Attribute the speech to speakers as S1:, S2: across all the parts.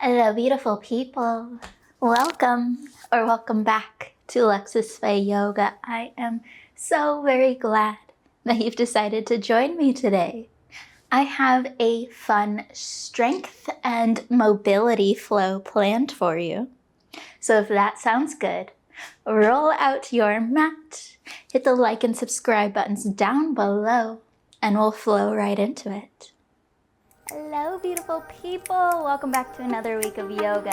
S1: Hello, beautiful people. Welcome or welcome back to Lexus Faye Yoga. I am so very glad that you've decided to join me today. I have a fun strength and mobility flow planned for you. So if that sounds good, roll out your mat, hit the like and subscribe buttons down below, and we'll flow right into it. Hello, beautiful people. Welcome back to another week of yoga.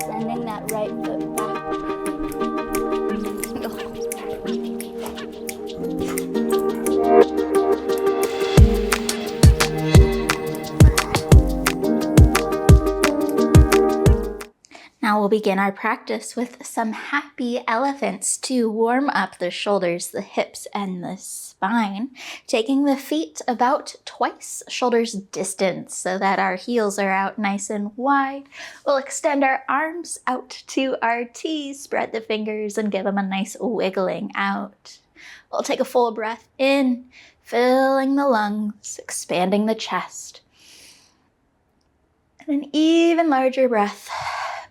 S1: Sending that right foot back. Now we'll begin our practice with some happy elephants to warm up the shoulders, the hips, and the spine. Taking the feet about twice shoulders distance so that our heels are out nice and wide. We'll extend our arms out to our T's, spread the fingers, and give them a nice wiggling out. We'll take a full breath in, filling the lungs, expanding the chest. And an even larger breath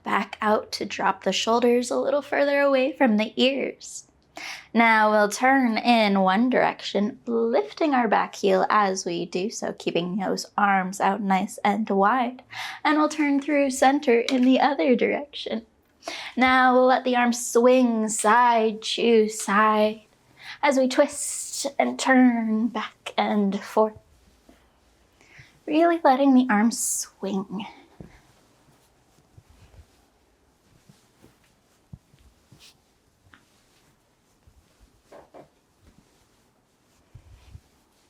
S1: back out to drop the shoulders a little further away from the ears. Now we'll turn in one direction, lifting our back heel as we do so, keeping those arms out nice and wide. And we'll turn through center in the other direction. Now we'll let the arms swing side to side as we twist and turn back and forth. Really letting the arms swing.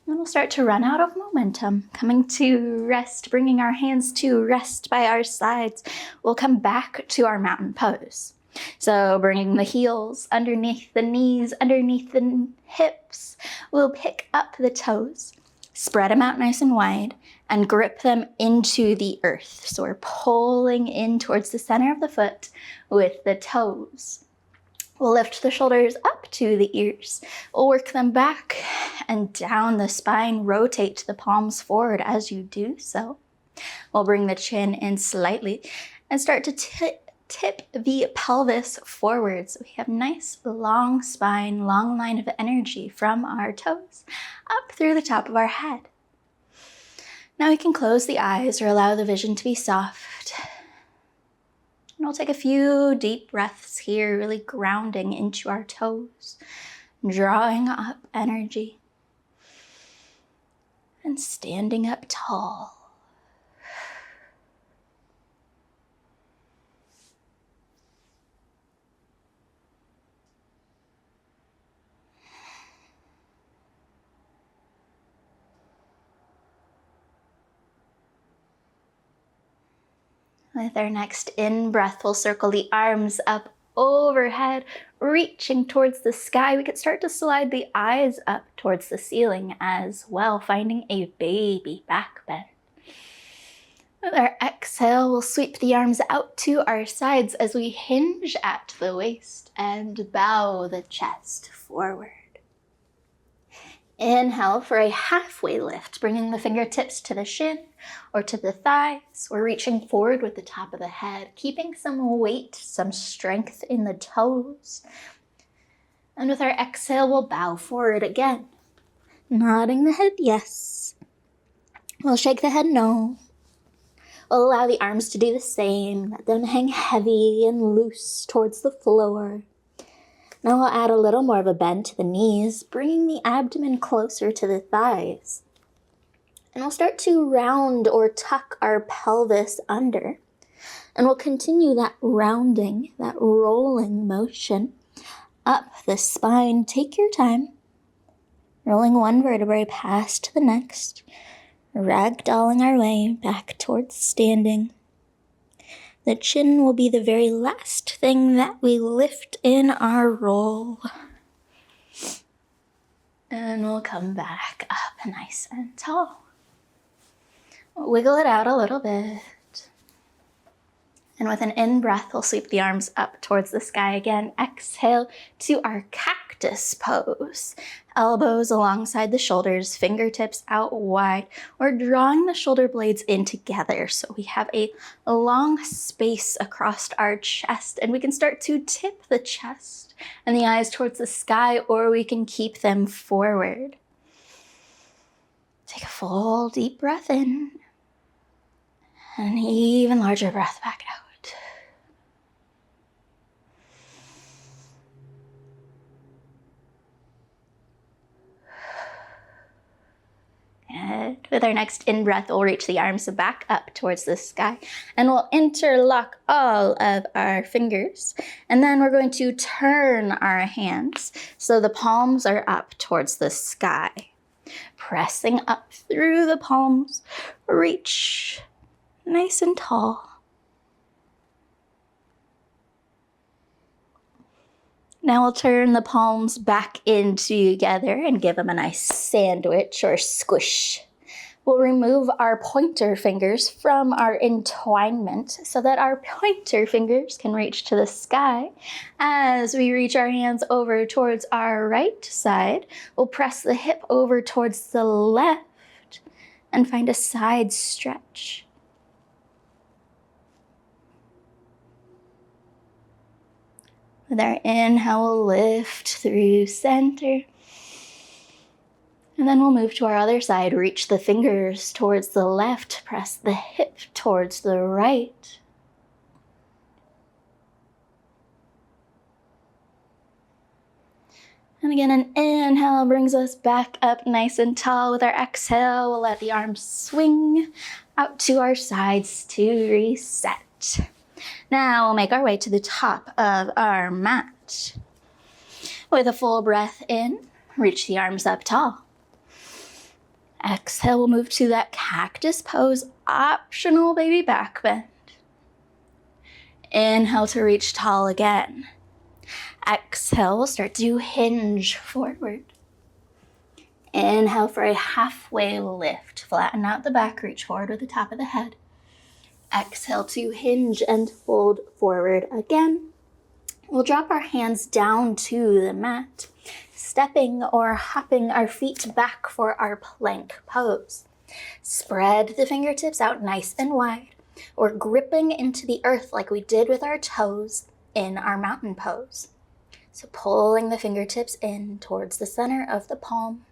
S1: And we'll start to run out of momentum, coming to rest, bringing our hands to rest by our sides. We'll come back to our mountain pose. So bringing the heels underneath the knees, underneath the hips. We'll pick up the toes, spread them out nice and wide, and grip them into the earth. So we're pulling in towards the center of the foot with the toes. We'll lift the shoulders up to the ears. We'll work them back and down the spine. Rotate the palms forward as you do so. We'll bring the chin in slightly and start to tip the pelvis forward. So we have nice long spine, long line of energy from our toes up through the top of our head. Now we can close the eyes or allow the vision to be soft. And we'll take a few deep breaths here, really grounding into our toes, drawing up energy, and standing up tall. With our next in-breath, we'll circle the arms up overhead, reaching towards the sky. We could start to slide the eyes up towards the ceiling as well, finding a baby back bend. With our exhale, we'll sweep the arms out to our sides as we hinge at the waist and bow the chest forward. Inhale for a halfway lift, bringing the fingertips to the shin or to the thighs. We're reaching forward with the top of the head, keeping some weight, some strength in the toes. And with our exhale, we'll bow forward again. Nodding the head yes. We'll shake the head no. We'll allow the arms to do the same. Let them hang heavy and loose towards the floor. Now we'll add a little more of a bend to the knees, bringing the abdomen closer to the thighs. And we'll start to round or tuck our pelvis under. And we'll continue that rounding, that rolling motion up the spine. Take your time, rolling one vertebrae past the next, ragdolling our way back towards standing. The chin will be the very last thing that we lift in our roll. And we'll come back up nice and tall. Wiggle it out a little bit. And with an in-breath, we'll sweep the arms up towards the sky again. Exhale to our cactus cactus pose. Elbows alongside the shoulders, fingertips out wide. We're drawing the shoulder blades in together so we have a long space across our chest, and we can start to tip the chest and the eyes towards the sky, or we can keep them forward. Take a full deep breath in and an even larger breath back out. And with our next in-breath, we'll reach the arms back up towards the sky, and we'll interlock all of our fingers. And then we're going to turn our hands so the palms are up towards the sky. Pressing up through the palms, reach nice and tall. Now we'll turn the palms back in together and give them a nice sandwich or squish. We'll remove our pointer fingers from our entwinement so that our pointer fingers can reach to the sky. As we reach our hands over towards our right side, we'll press the hip over towards the left and find a side stretch. With our inhale, we'll lift through center. And then we'll move to our other side, reach the fingers towards the left, press the hip towards the right. And again, an inhale brings us back up nice and tall. With our exhale, we'll let the arms swing out to our sides to reset. Now we'll make our way to the top of our mat. With a full breath in, reach the arms up tall. Exhale, we'll move to that cactus pose, optional baby back bend. Inhale to reach tall again. Exhale, we'll start to hinge forward. Inhale for a halfway lift. Flatten out the back, reach forward with the top of the head. Exhale to hinge and fold forward again. We'll drop our hands down to the mat, stepping or hopping our feet back for our plank pose. Spread the fingertips out nice and wide, or gripping into the earth like we did with our toes in our mountain pose. So pulling the fingertips in towards the center of the palm.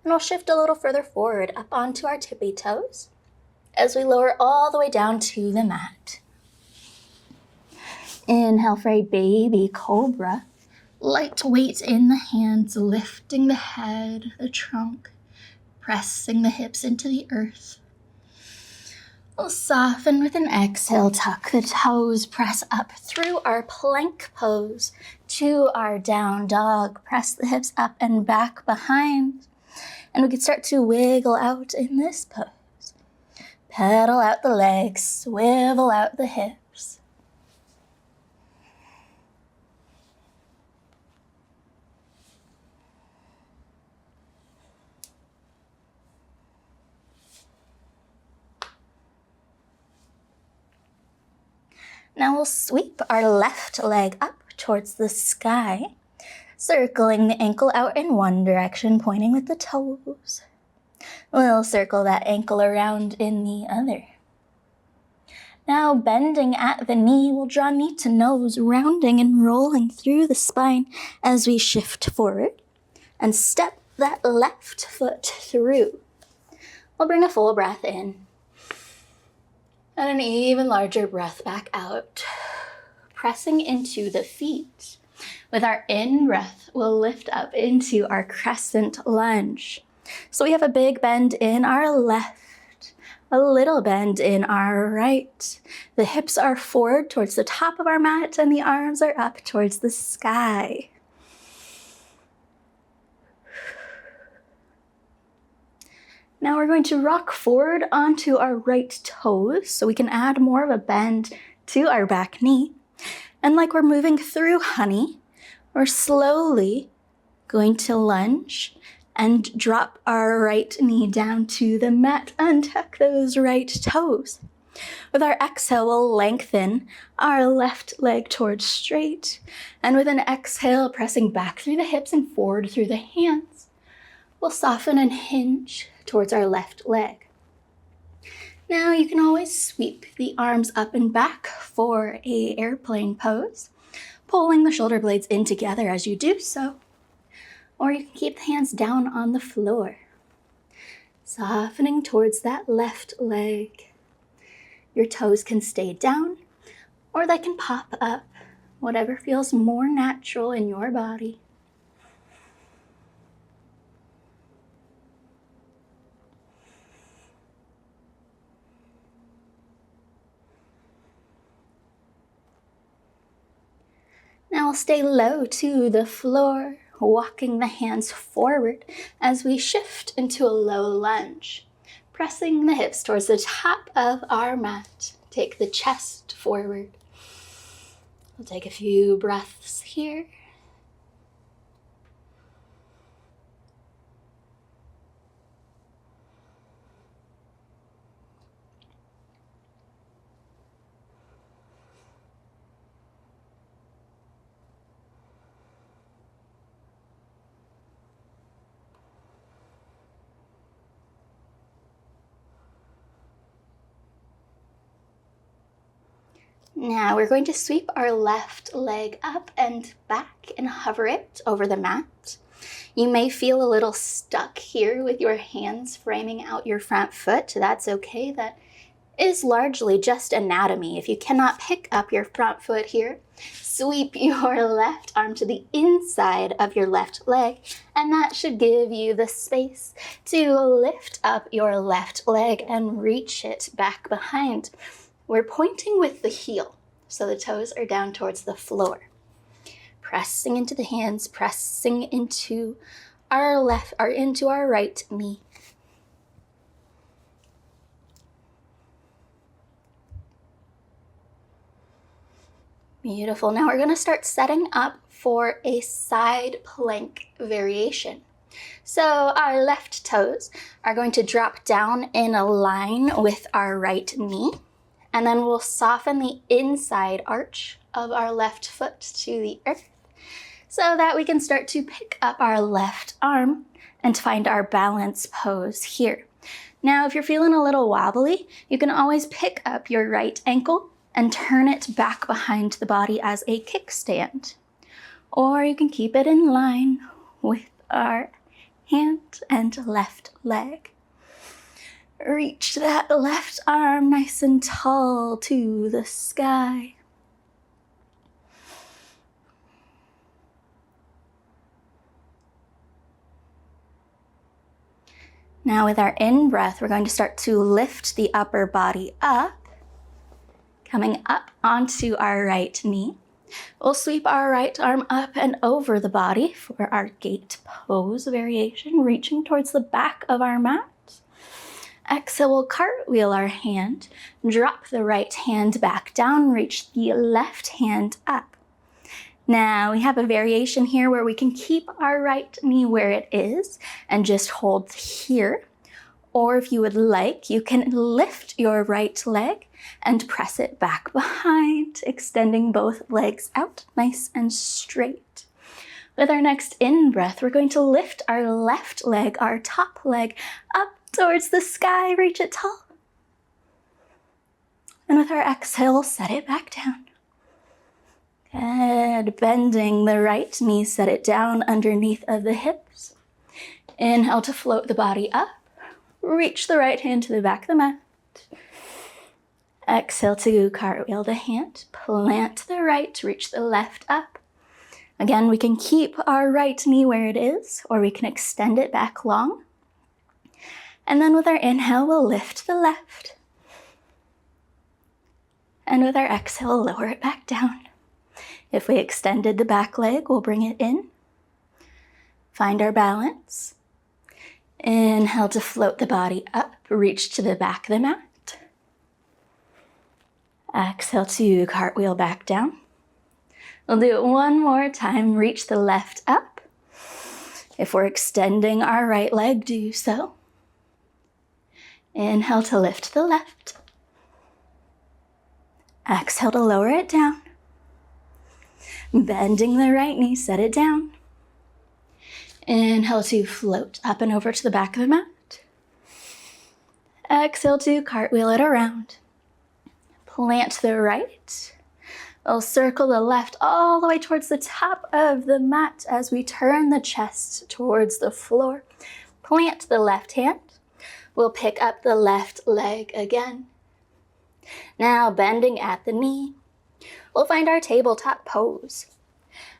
S1: And we'll shift a little further forward up onto our tippy toes as we lower all the way down to the mat. Inhale for a baby cobra. Light weight in the hands, lifting the head, the trunk, pressing the hips into the earth. We'll soften with an exhale, tuck the toes, press up through our plank pose to our down dog. Press the hips up and back behind. And we can start to wiggle out in this pose. Pedal out the legs, swivel out the hips. Now we'll sweep our left leg up towards the sky, circling the ankle out in one direction, pointing with the toes. We'll circle that ankle around in the other. Now bending at the knee, we'll draw knee to nose, rounding and rolling through the spine as we shift forward and step that left foot through. We'll bring a full breath in and an even larger breath back out, pressing into the feet. With our in-breath, we'll lift up into our crescent lunge. So we have a big bend in our left, a little bend in our right. The hips are forward towards the top of our mat and the arms are up towards the sky. Now we're going to rock forward onto our right toes so we can add more of a bend to our back knee. And like we're moving through honey, we're slowly going to lunge and drop our right knee down to the mat. Untuck those right toes. With our exhale, we'll lengthen our left leg towards straight. And with an exhale, pressing back through the hips and forward through the hands, we'll soften and hinge towards our left leg. Now you can always sweep the arms up and back for an airplane pose, pulling the shoulder blades in together as you do so. Or you can keep the hands down on the floor, softening towards that left leg. Your toes can stay down, or they can pop up, whatever feels more natural in your body. Now we'll stay low to the floor, walking the hands forward as we shift into a low lunge. Pressing the hips towards the top of our mat. Take the chest forward. We'll take a few breaths here. Now we're going to sweep our left leg up and back and hover it over the mat. You may feel a little stuck here with your hands framing out your front foot. That's okay. That is largely just anatomy. If you cannot pick up your front foot here, sweep your left arm to the inside of your left leg, and that should give you the space to lift up your left leg and reach it back behind. We're pointing with the heel, so the toes are down towards the floor. Pressing into the hands, pressing into our left, or into our right knee. Beautiful. Now we're going to start setting up for a side plank variation. So our left toes are going to drop down in a line with our right knee. And then we'll soften the inside arch of our left foot to the earth so that we can start to pick up our left arm and find our balance pose here. Now, if you're feeling a little wobbly, you can always pick up your right ankle and turn it back behind the body as a kickstand. Or you can keep it in line with our hand and left leg. Reach that left arm nice and tall to the sky. Now with our in-breath, we're going to start to lift the upper body up, coming up onto our right knee. We'll sweep our right arm up and over the body for our gate pose variation, reaching towards the back of our mat. Exhale, we'll cartwheel our hand, drop the right hand back down, reach the left hand up. Now we have a variation here where we can keep our right knee where it is and just hold here. Or if you would like, you can lift your right leg and press it back behind, extending both legs out nice and straight. With our next in-breath, we're going to lift our left leg, our top leg, up towards the sky, reach it tall. And with our exhale, set it back down. Good. Bending the right knee, set it down underneath of the hips. Inhale to float the body up. Reach the right hand to the back of the mat. Exhale to cartwheel the hand. Plant the right, reach the left up. Again, we can keep our right knee where it is, or we can extend it back long. And then with our inhale, we'll lift the left. And with our exhale, we'll lower it back down. If we extended the back leg, we'll bring it in. Find our balance. Inhale to float the body up, reach to the back of the mat. Exhale to cartwheel back down. We'll do it one more time, reach the left up. If we're extending our right leg, do so. Inhale to lift the left. Exhale to cartwheel back down. We'll do it one more time, reach the left up. If we're extending our right leg, do so. Inhale to lift the left. Exhale to lower it down. Bending the right knee, set it down. Inhale to float up and over to the back of the mat. Exhale to cartwheel it around. Plant the right. We'll circle the left all the way towards the top of the mat as we turn the chest towards the floor. Plant the left hand. We'll pick up the left leg again. Now bending at the knee, we'll find our tabletop pose.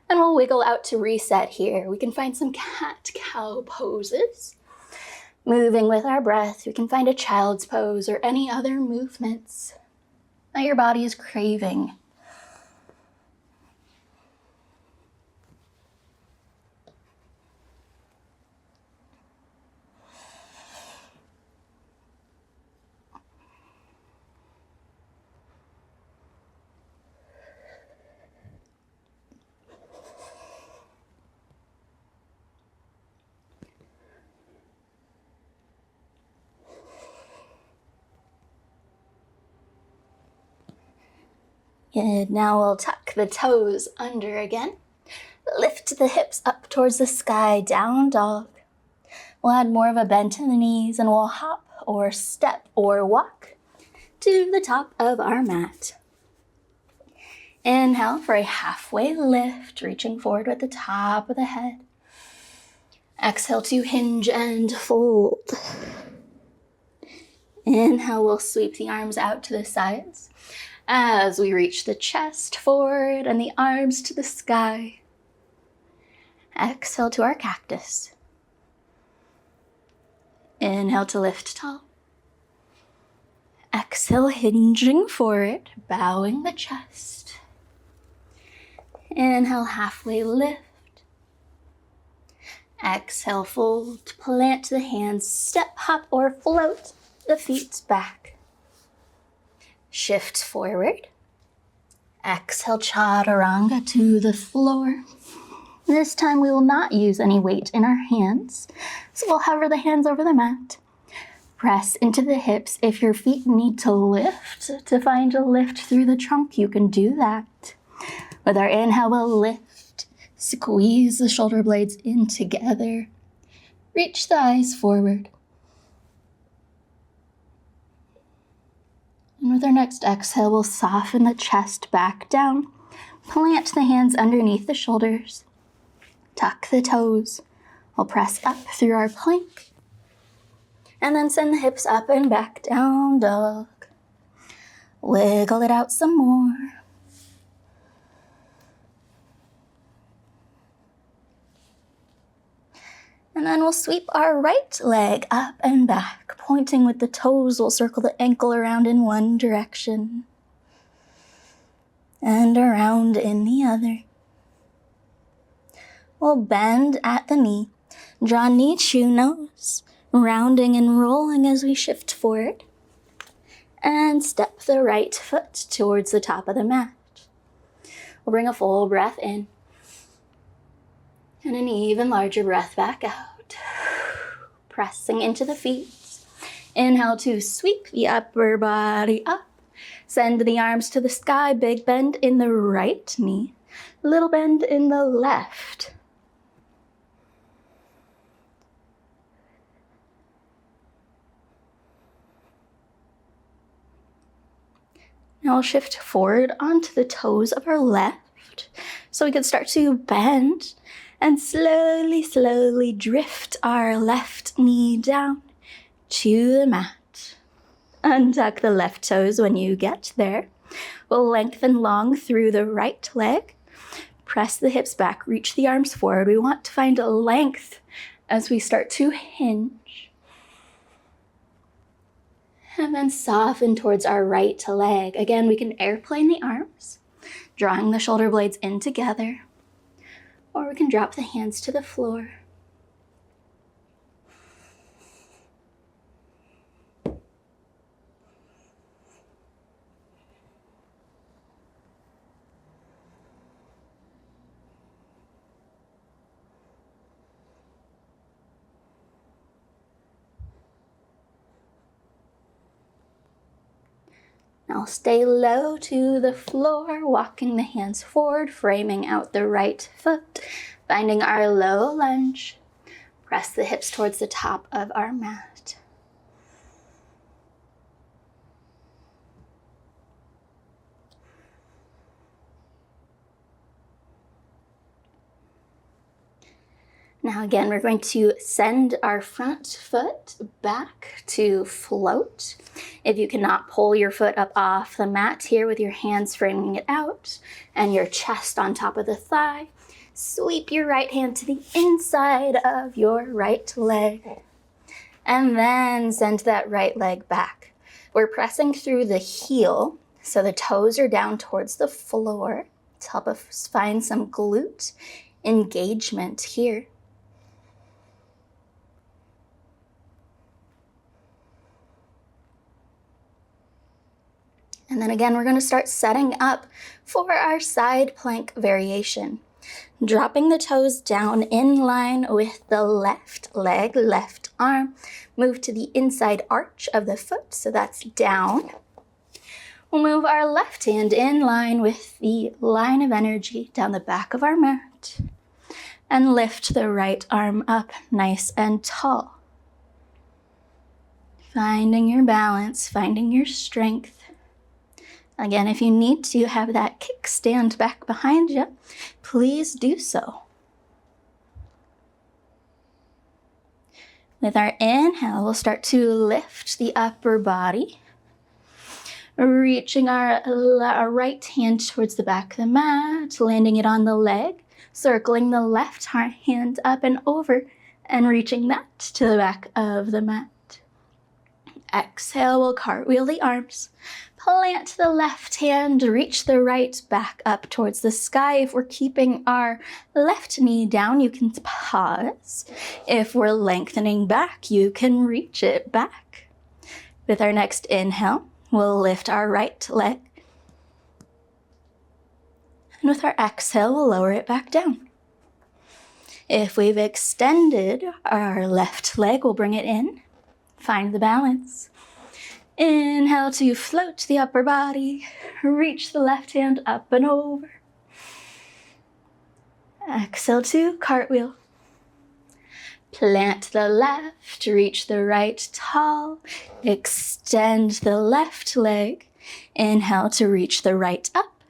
S1: And we'll wiggle out to reset here. We can find some cat-cow poses. Moving with our breath, we can find a child's pose or any other movements that your body is craving. Good. Now we'll tuck the toes under again. Lift the hips up towards the sky, down dog. We'll add more of a bend in the knees and we'll hop or step or walk to the top of our mat. Inhale for a halfway lift, reaching forward with the top of the head. Exhale to hinge and fold. Inhale, we'll sweep the arms out to the sides as we reach the chest forward and the arms to the sky. Exhale to our cactus. Inhale to lift tall. Exhale, hinging forward, bowing the chest. Inhale, halfway lift. Exhale, fold, plant the hands, step, hop, or float the feet back. Shift forward. Exhale, chaturanga to the floor. This time we will not use any weight in our hands, so we'll hover the hands over the mat. Press into the hips. If your feet need to lift, to find a lift through the trunk, you can do that. With our inhale, we'll lift. Squeeze the shoulder blades in together. Reach the eyes forward. And with our next exhale, we'll soften the chest back down. Plant the hands underneath the shoulders. Tuck the toes. We'll press up through our plank. And then send the hips up and back, down dog. Wiggle it out some more. And then we'll sweep our right leg up and back. Pointing with the toes, we'll circle the ankle around in one direction. And around in the other. We'll bend at the knee. Draw knee to nose. Rounding and rolling as we shift forward. And step the right foot towards the top of the mat. We'll bring a full breath in. And an even larger breath back out. Pressing into the feet. Inhale to sweep the upper body up. Send the arms to the sky. Big bend in the right knee. Little bend in the left. Now we'll shift forward onto the toes of our left. So we can start to bend and slowly, slowly drift our left knee down to the mat. Untuck the left toes when you get there. We'll lengthen long through the right leg. Press the hips back, reach the arms forward. We want to find a length as we start to hinge. And then soften towards our right leg. Again, we can airplane the arms, drawing the shoulder blades in together. Or we can drop the hands to the floor. Now stay low to the floor, walking the hands forward, framing out the right foot, finding our low lunge. Press the hips towards the top of our mat. Now again, we're going to send our front foot back to float. If you cannot pull your foot up off the mat here with your hands framing it out and your chest on top of the thigh, sweep your right hand to the inside of your right leg. And then send that right leg back. We're pressing through the heel, so the toes are down towards the floor to help us find some glute engagement here. And then again, we're going to start setting up for our side plank variation. Dropping the toes down in line with the left leg, left arm. Move to the inside arch of the foot, so that's down. We'll move our left hand in line with the line of energy down the back of our mat. And lift the right arm up nice and tall. Finding your balance, finding your strength. Again, if you need to have that kickstand back behind you, please do so. With our inhale, we'll start to lift the upper body, reaching our right hand towards the back of the mat, landing it on the leg, circling the left hand up and over, and reaching that to the back of the mat. Exhale, we'll cartwheel the arms. Plant the left hand, reach the right back up towards the sky. If we're keeping our left knee down, you can pause. If we're lengthening back, you can reach it back. With our next inhale, we'll lift our right leg. And with our exhale, we'll lower it back down. If we've extended our left leg, we'll bring it in. Find the balance. Inhale to float the upper body. Reach the left hand up and over. Exhale to cartwheel. Plant the left, reach the right tall. Extend the left leg. Inhale to reach the right up.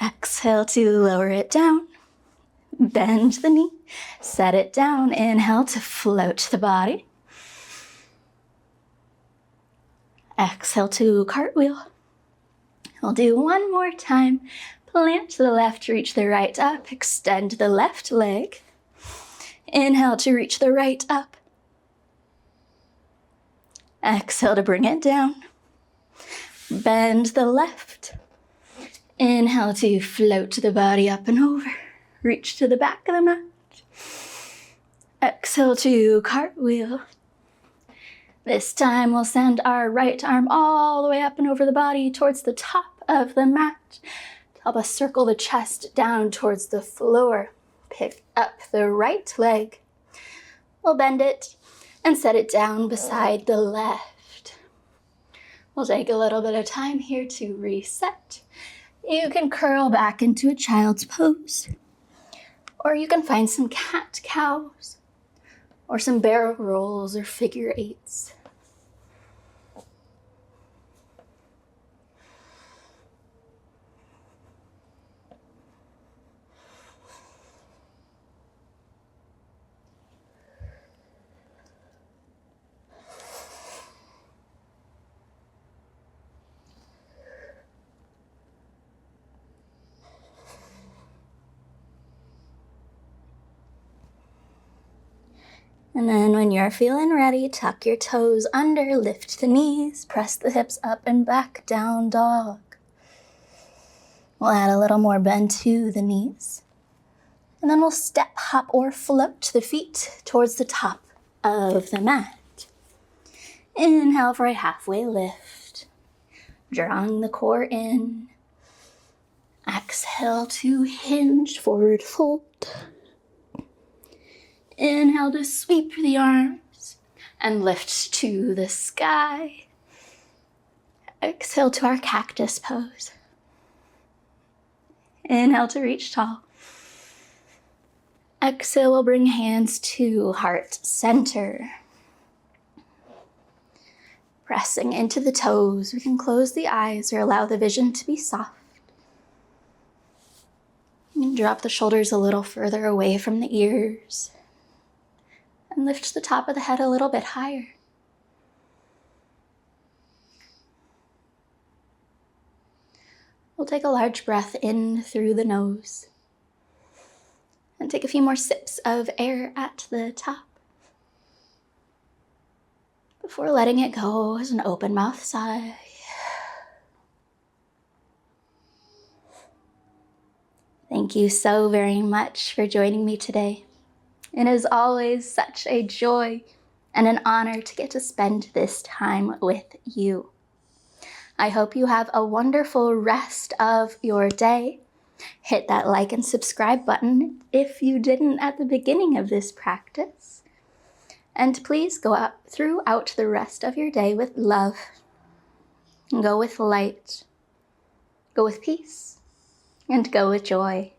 S1: Exhale to lower it down. Bend the knee. Set it down. Inhale to float the body. Exhale to cartwheel. We'll do one more time. Plant the left, reach the right up. Extend the left leg. Inhale to reach the right up. Exhale to bring it down. Bend the left. Inhale to float the body up and over. Reach to the back of the mat. Exhale to cartwheel. This time we'll send our right arm all the way up and over the body towards the top of the mat. To help us circle the chest down towards the floor. Pick up the right leg. We'll bend it and set it down beside the left. We'll take a little bit of time here to reset. You can curl back into a child's pose. Or you can find some cat-cows. Or some barrel rolls or figure eights. And then when you're feeling ready, tuck your toes under, lift the knees, press the hips up and back, down dog. We'll add a little more bend to the knees. And then we'll step, hop, or float the feet towards the top of the mat. Inhale for a halfway lift, drawing the core in. Exhale to hinge, forward fold. Inhale to sweep the arms and lift to the sky. Exhale to our cactus pose. Inhale to reach tall. Exhale, we'll bring hands to heart center. Pressing into the toes, we can close the eyes or allow the vision to be soft. You can drop the shoulders a little further away from the ears and lift the top of the head a little bit higher. We'll take a large breath in through the nose and take a few more sips of air at the top before letting it go as an open mouth sigh. Thank you so very much for joining me today. It is always such a joy and an honor to get to spend this time with you. I hope you have a wonderful rest of your day. Hit that like and subscribe button if you didn't at the beginning of this practice. And please go out throughout the rest of your day with love. Go with light. Go with peace. And go with joy.